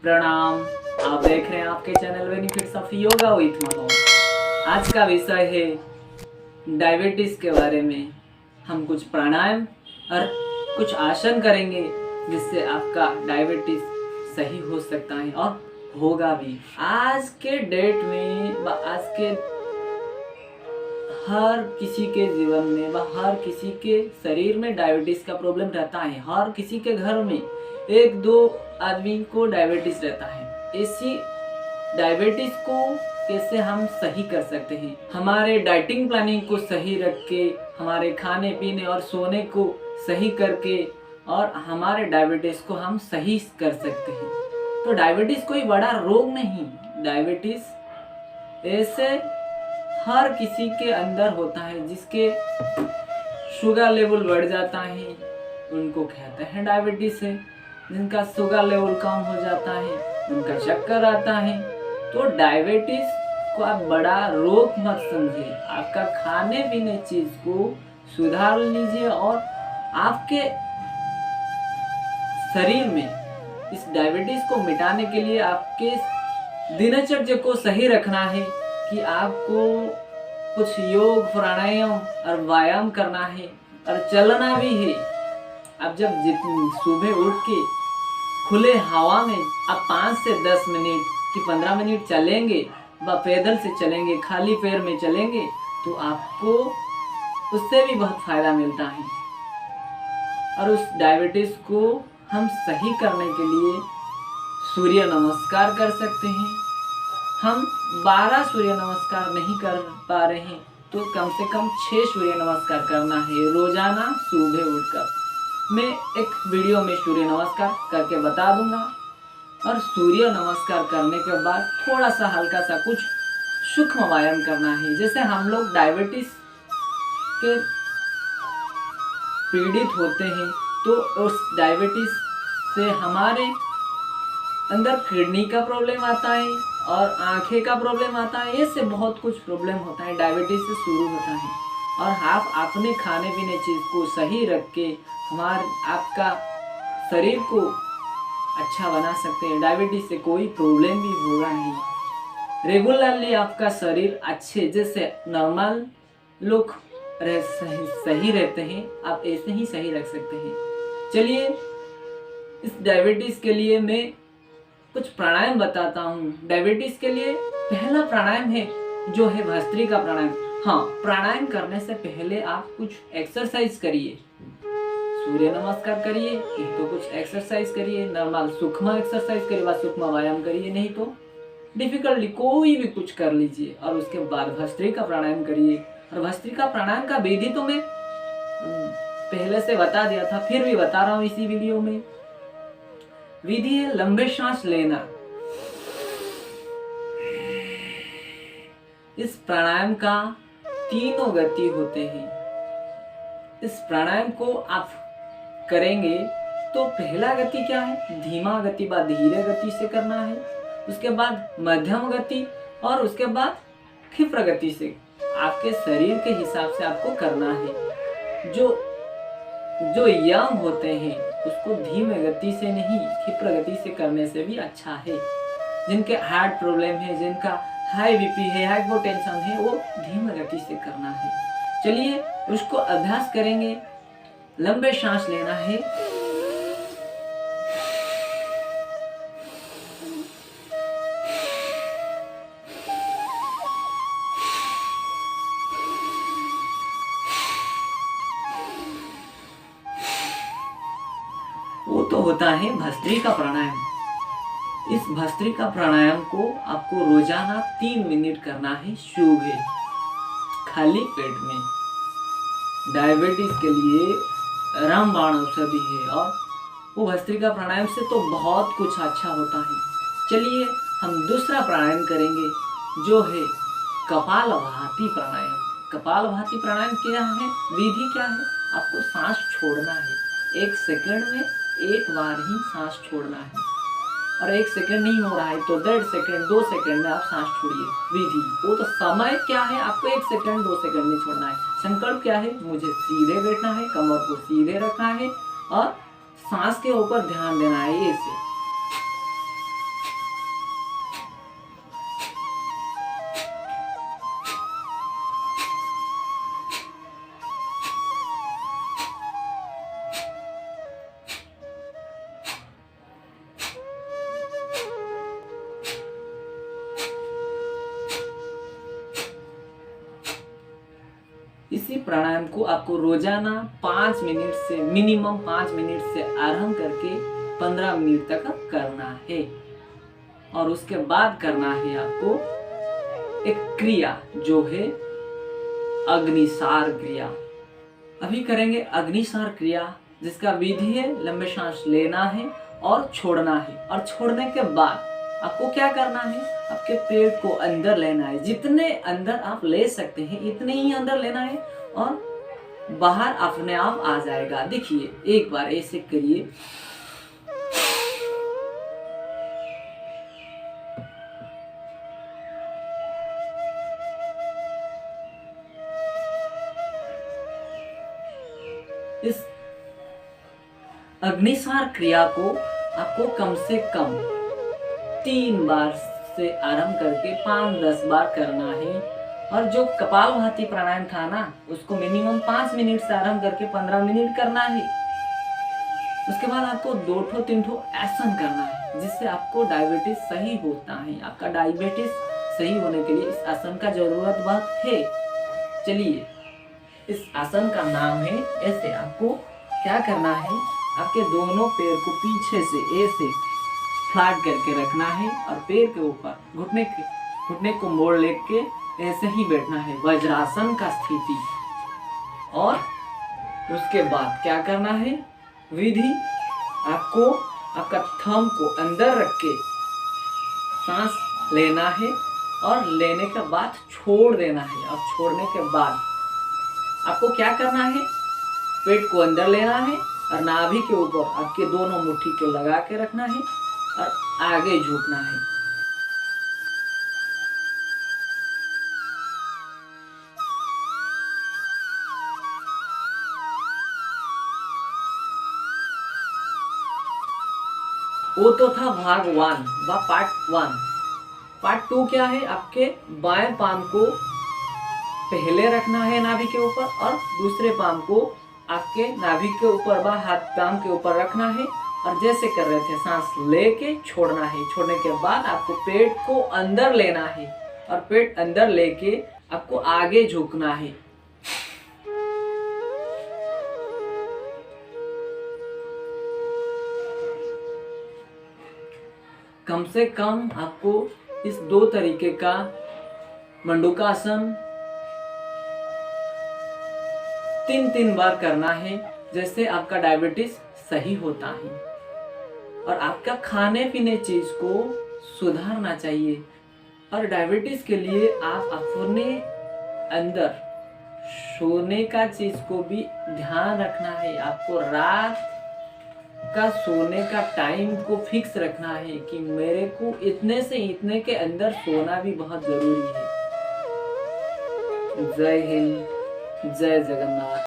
प्रणाम। आप देख रहे हैं आपके channel benefits of yoga with Manoj. आज का विषय है डायबिटीज के बारे में। हम कुछ प्राणायाम और कुछ आसन करेंगे जिससे आपका डायबिटीज सही हो सकता है और होगा भी। आज के डेट में आज के हर किसी के जीवन में हर किसी के शरीर में डायबिटीज का प्रॉब्लम रहता है। हर किसी के घर में एक दो आदमी को डायबिटीज रहता है। इसी डायबिटीज को कैसे हम सही कर सकते हैं? हमारे डाइटिंग प्लानिंग को सही रख के, हमारे खाने पीने और सोने को सही करके और हमारे डायबिटीज को हम सही कर सकते हैं। तो डायबिटीज कोई बड़ा रोग नहीं। डायबिटीज ऐसे हर किसी के अंदर होता है जिसके शुगर लेवल बढ़ जाता है, उनको कहते हैं डायबिटीज है। जिनका शुगर लेवल कम हो जाता है उनका चक्कर आता है। तो डायबिटीज को आप बड़ा रोग मत समझिए। आपका खाने पीने चीज को सुधार लीजिए और आपके शरीर में इस डायबिटीज को मिटाने के लिए आपके दिनचर्या को सही रखना है कि आपको कुछ योग प्राणायाम और व्यायाम करना है और चलना भी है। आप जब सुबह उठ के खुले हवा में आप 5 से 10 मिनट कि 15 मिनट चलेंगे व पैदल से चलेंगे, खाली पैर में चलेंगे, तो आपको उससे भी बहुत फायदा मिलता है। और उस डायबिटीज को हम सही करने के लिए सूर्य नमस्कार कर सकते हैं। हम 12 सूर्य नमस्कार नहीं कर पा रहे हैं तो कम से कम 6 सूर्य नमस्कार करना है रोजाना सुबह उठकर। मैं एक वीडियो में सूर्य नमस्कार करके बता दूंगा। और सूर्य नमस्कार करने के बाद थोड़ा सा हल्का सा कुछ सूक्ष्म व्यायाम करना है। जैसे हम लोग डायबिटीज के पीड़ित होते हैं तो उस डायबिटीज से हमारे अंदर किडनी का प्रॉब्लम आता है और आंखें का प्रॉब्लम आता है। इससे बहुत कुछ प्रॉब्लम होता है, डायबिटीज से शुरू होता है। और आप अपने खाने पीने चीज को सही रख के आपका शरीर को अच्छा बना सकते हैं। डायबिटीज से कोई प्रॉब्लम भी होगा नहीं। रेगुलरली आपका शरीर अच्छे जैसे नॉर्मल लोग सही रहते हैं, आप ऐसे ही सही रख सकते हैं। चलिए इस डायबिटीज के लिए मैं कुछ प्राणायाम बताता हूँ। डायबिटीज के लिए पहला प्राणायाम है जो है भस्त्रिका प्राणायाम। हाँ, प्राणायाम करने से पहले आप कुछ एक्सरसाइज करिए। सूर्य नमस्कार करिए, नहीं तो कुछ एक्सरसाइज करिए, नॉर्मल सूक्ष्म एक्सरसाइज करिए व सूक्ष्म व्यायाम करिए, नहीं तो डिफिकल्टली कोई भी कुछ कर लीजिए। और उसके बाद भस्त्रिका प्राणायाम करिए। और भस्त्रिका प्राणायाम का विधि तो मैं पहले से बता दिया था, फिर भी बता रहा हूँ इसी वीडियो में। विधि है लंबे सांस लेना। इस प्राणायाम का तीनों गति होते हैं। इस प्राणायाम को आप करेंगे तो पहला गति क्या है, धीमा गति व धीरे गति से करना है। उसके बाद मध्यम गति और उसके बाद क्षिप्र गति से आपके शरीर के हिसाब से आपको करना है। जो यंग होते हैं उसको धीमे गति से नहीं, क्षिप्र गति से करने से भी अच्छा है। जिनके हार्ट प्रॉब्लम है, जिनका हाई बीपी है, हाइपोटेंशन है, वो धीमे गति से करना है। चलिए उसको अभ्यास करेंगे। लंबे सांस लेना है। वो तो होता है भस्त्रिका प्राणायाम। इस भस्त्रिका प्राणायाम को आपको रोजाना 3 मिनट करना है सुबह खाली पेट में। डायबिटीज के लिए रामबाण औषधि है और वो भस्त्रिका प्राणायाम से तो बहुत कुछ अच्छा होता है। चलिए हम दूसरा प्राणायाम करेंगे जो है कपालभाति प्राणायाम। कपालभाति प्राणायाम क्या है, विधि क्या है, आपको सांस छोड़ना है। 1 सेकंड में एक बार ही सांस छोड़ना है। और 1 सेकंड नहीं हो रहा है तो 1.5 सेकंड 2 सेकंड में आप सांस छोड़िए। विधि वो तो समय क्या है, आपको 1 सेकंड 2 सेकंड में छोड़ना है। संकल्प क्या है, मुझे सीधे बैठना है, कमर को सीधे रखना है और सांस के ऊपर ध्यान देना है। ऐसे इसी प्राणायाम को आपको रोजाना 5 मिनट से मिनिमम 5 मिनट से आरंभ करके 15 मिनट तक करना है। और उसके बाद करना है आपको एक क्रिया जो है अग्निसार क्रिया। अभी करेंगे अग्निसार क्रिया, जिसका विधि है लंबे सांस लेना है और छोड़ना है। और छोड़ने के बाद आपको क्या करना है, आपके पेट को अंदर लेना है। जितने अंदर आप ले सकते हैं इतने ही अंदर लेना है और बाहर अपने आप आ जाएगा। देखिए एक बार ऐसे करिए। इस अग्निसार क्रिया को आपको कम से कम 3 बार से आरंभ करके 5-10 बार करना है। और जो कपालभाति प्राणायाम था ना, उसको मिनिमम 5 मिनट से आरंभ करके 15 मिनट करना है। उसके बाद आपको 2-3 आसन करना है, जिससे आपको डायबिटीज सही होता है। आपका डायबिटीज सही होने के लिए इस आसन का जरूरत बात है। चलिए, इस आसन का नाम है ऐसे। आपको क्या करना है, आपके दोनों पैर को पीछे से ऐसे फ्लैट करके रखना है और पैर के ऊपर घुटने को मोड़ लेके ऐसे ही बैठना है, वज्रासन का स्थिति। और उसके बाद क्या करना है, विधि आपको आपका थंब को अंदर रख के सांस लेना है और लेने के बाद छोड़ देना है। और छोड़ने के बाद आपको क्या करना है, पेट को अंदर लेना है और नाभि के ऊपर आपके दोनों मुट्ठी को लगा के रखना है और आगे झुकना है। वो तो था भाग 1 व पार्ट 1। पार्ट 2 क्या है, आपके बाएं पाम को पहले रखना है नाभि के ऊपर और दूसरे पाम को आपके नाभि के ऊपर व हाथ पाम के ऊपर रखना है। और जैसे कर रहे थे, सांस लेके छोड़ना है। छोड़ने के बाद आपको पेट को अंदर लेना है और पेट अंदर लेके आपको आगे झुकना है। कम से कम आपको इस 2 तरीके का मंडूकासन 3 बार करना है, जैसे आपका डायबिटीज सही होता है। और आपका खाने पीने चीज को सुधारना चाहिए। और डायबिटीज के लिए आप अपने अंदर सोने का चीज को भी ध्यान रखना है। आपको रात का सोने का टाइम को फिक्स रखना है कि मेरे को इतने से इतने के अंदर सोना भी बहुत जरूरी है। जय हिंद, जय जगन्नाथ।